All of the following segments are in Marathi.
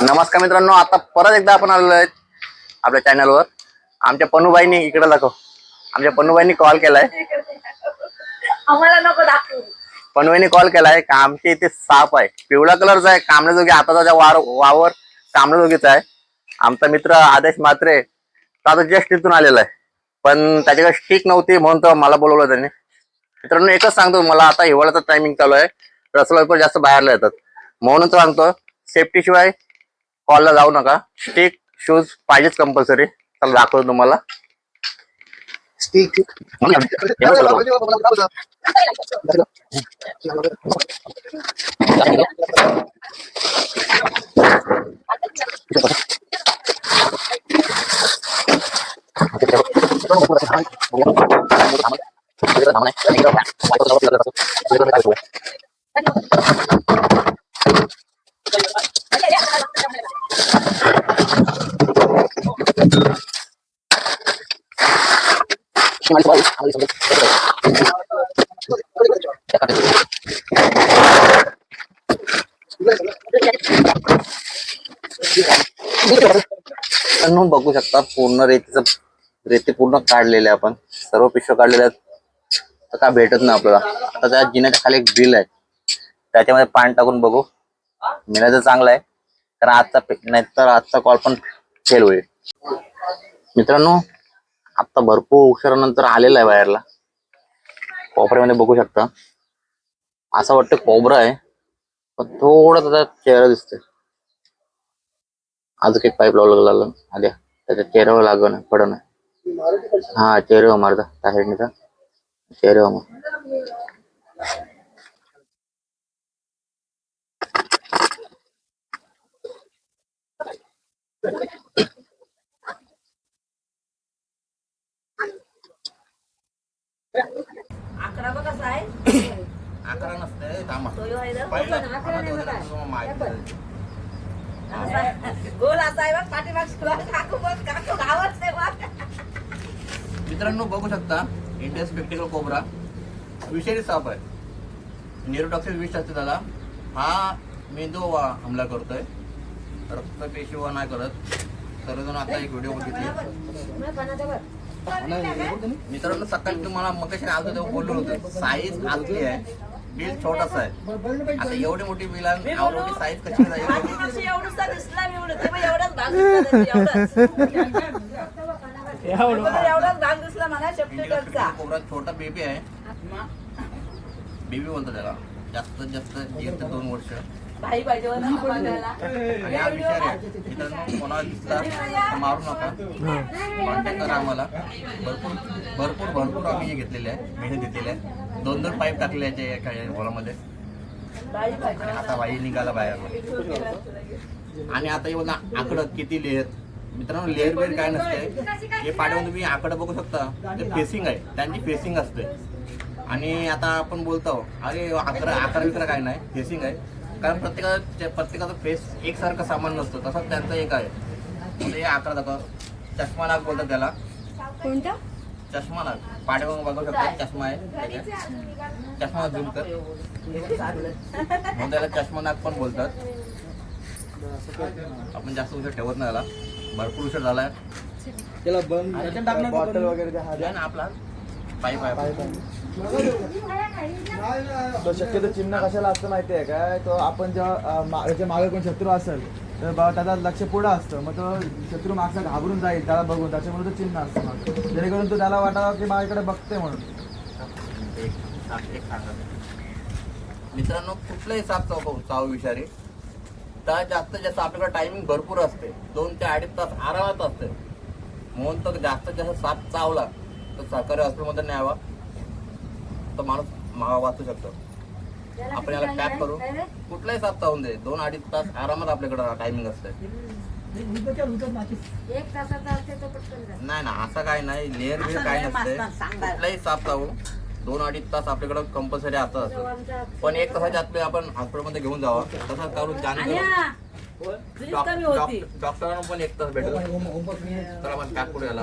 नमस्कार मित्रांनो, आता परत एकदा आपण आलेलो आहे आपल्या चॅनलवर. आमच्या पन्नूबाईंनी इकडे दाखव. आमच्या पन्नूबाईंनी कॉल केलाय. आम्हाला नको दाखवू. पन्नूबाईंनी कॉल केलाय का आमच्या इथे साप आहे, पिवळा कलरचा आहे, कामण्याजोगी हाताचा वावर कामण्याजोगीचा आहे. आमचा मित्र आदेश म्हात्रे आता जस्ट तिथून आलेला आहे, पण त्याच्याकडे स्टिक नव्हती म्हणून तर मला बोलवलं त्यांनी. मित्रांनो एकच सांगतो, मला आता हिवाळ्याचा टायमिंग चालू आहे, रसोई जास्त बाहेरला येतात म्हणून तर सांगतो, सेफ्टी शिवाय कॉलला जाऊ नका. स्टिक शूज पाहिजेच कंपल्सरी. चला दाखवतो तुम्हाला स्टिक. बघू शकता पूर्ण रेती पूर्ण काढलेले, आपण सर्व पिशव्या काढलेल्या आहेत. तर काय भेटत नाही आपल्याला. आता त्या जिन्याच्या खाली एक बिल आहे, त्याच्यामध्ये पाणी टाकून बघू. मिळालं चांगलं आहे, कारण आजचा कॉल पण फेल होईल. मित्रांनो आता भरपूर उशिरानंतर आलेला आहे बाहेरला. कोपऱ्यामध्ये बघू शकता, असं वाटतं कोबरा आहे, पण थोडा त्याचा चेहरा दिसतोय. अजून एक पाईप लावलं आल्या त्याच्या चेहऱ्यावर लागण पडण. हा चेहऱ्यावर मारता त्या साईडने चेहऱ्यावर मार. आकडा बघ कसा आहे. आकडा नसते गोल असा आहे बघ, पाठीमाग काकू गावच नाही बघ. मित्रांनो बघू शकता, इंडियन स्पेक्टिकल कोबरा विषारी साप आहे. न्यूरोटॉक्सिक विष असते त्याला. हा मेंदू हमला करतोय, रक्तपेशी नाही करत. सर्वजण आता एक व्हिडिओ बघितली. मित्रांनो सकाळी तुम्हाला मगाशी आलो तेव्हा बोललो होतो, साईज असली आहे, बिल छोटासा आहे. आता एवढी मोठी बिल आहे, एवढी साईज कशी कोबरा छोटा बेबी आहे. बेबी बोलतो त्याला. जास्तीत जास्त 1 ते 2 वर्ष. भाई पाहिजे आणि हा विचार आहे, मित्रांनो कोणाला दिसला मारू नका, कॉन्टॅक्ट करा आम्हाला. भरपूर आम्ही हे घेतलेले आहे, मेहनत घेतलेली आहे. 2 पाईप टाकले याच्या होलामध्ये. आता बाई निघाला बाहेर. आणि आता एवढा आकडं किती लेअर. मित्रांनो लेअर वेअर काय नसते, हे पाड्यावर तुम्ही आकडं बघू शकता, ते फेसिंग आहे, त्यांची फेसिंग असते. आणि आता आपण बोलतो अरे आकार विकार काय नाही, फेसिंग आहे. कारण प्रत्येकाचा फेस एकसारखं सामान नसतं, तसंच त्यांचं एक आहे. म्हणजे आकार दाखव, चष्मा नाक बोलतात त्याला. कोणता चष्मा नाक पाड्यावर बघू शकता, चष्मा आहे, चष्मा झूम कर म्हणून त्याला चष्मा नाक पण बोलतात. आपण जास्त उशीर ठेवत नाही त्याला, भरपूर उशीर झालाय. त्याला बंद बॉटल वगैरे आपला पाईप आहे. तो शक्यतो चिन्ह कशाला असतं माहिती आहे काय, तो आपण जेव्हा मागे कोण शत्रू असेल तर त्याचा लक्ष पुढं असतं, मग तो शत्रू मागचा घाबरून जाईल त्याला बघून, त्याच्यामुळे तो चिन्ह असतं मागे, जेणेकरून तो त्याला वाटावं की माझ्याकडे बघते म्हणून. मित्रांनो कुठलाही साप चावू विषारी तर जास्तीत जास्त आपल्याकडे टायमिंग भरपूर असते, 2 ते 2.5 तास आरामात असते. म्हणून तर जास्तीत जास्त साप चावला तर सरकारी हॉस्पिटलमध्ये न्यावा, तर माणूस वाचू शकतो. आपण याला पॅक करू, कुठलाही साप चावून दे, 2-2.5 तास आरामात आपल्याकडे टायमिंग असते. नाही ना असं काय नाही, लेअर बिअर काय नसते. कुठलाही साप चावू 2-2.5 तास आपल्याकडे कंपल्सरी असतं. पण 1 तासाच्या आतमध्ये आपण हॉस्पिटलमध्ये घेऊन जावं, तसं करून डॉक्टरांना पण 1 तास भेटेल. तर आपण पॅक करू याला.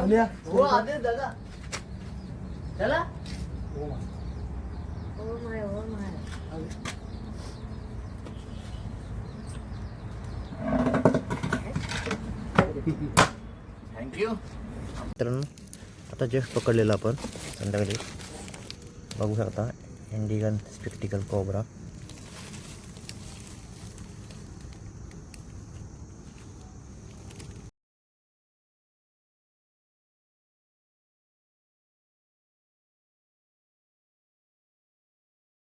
थँक्यू. मित्रांनो आता जस्ट पकडलेलं आपण संध्याकाळी बघू शकता इंडिगन स्पेक्टिकल कोब्रा.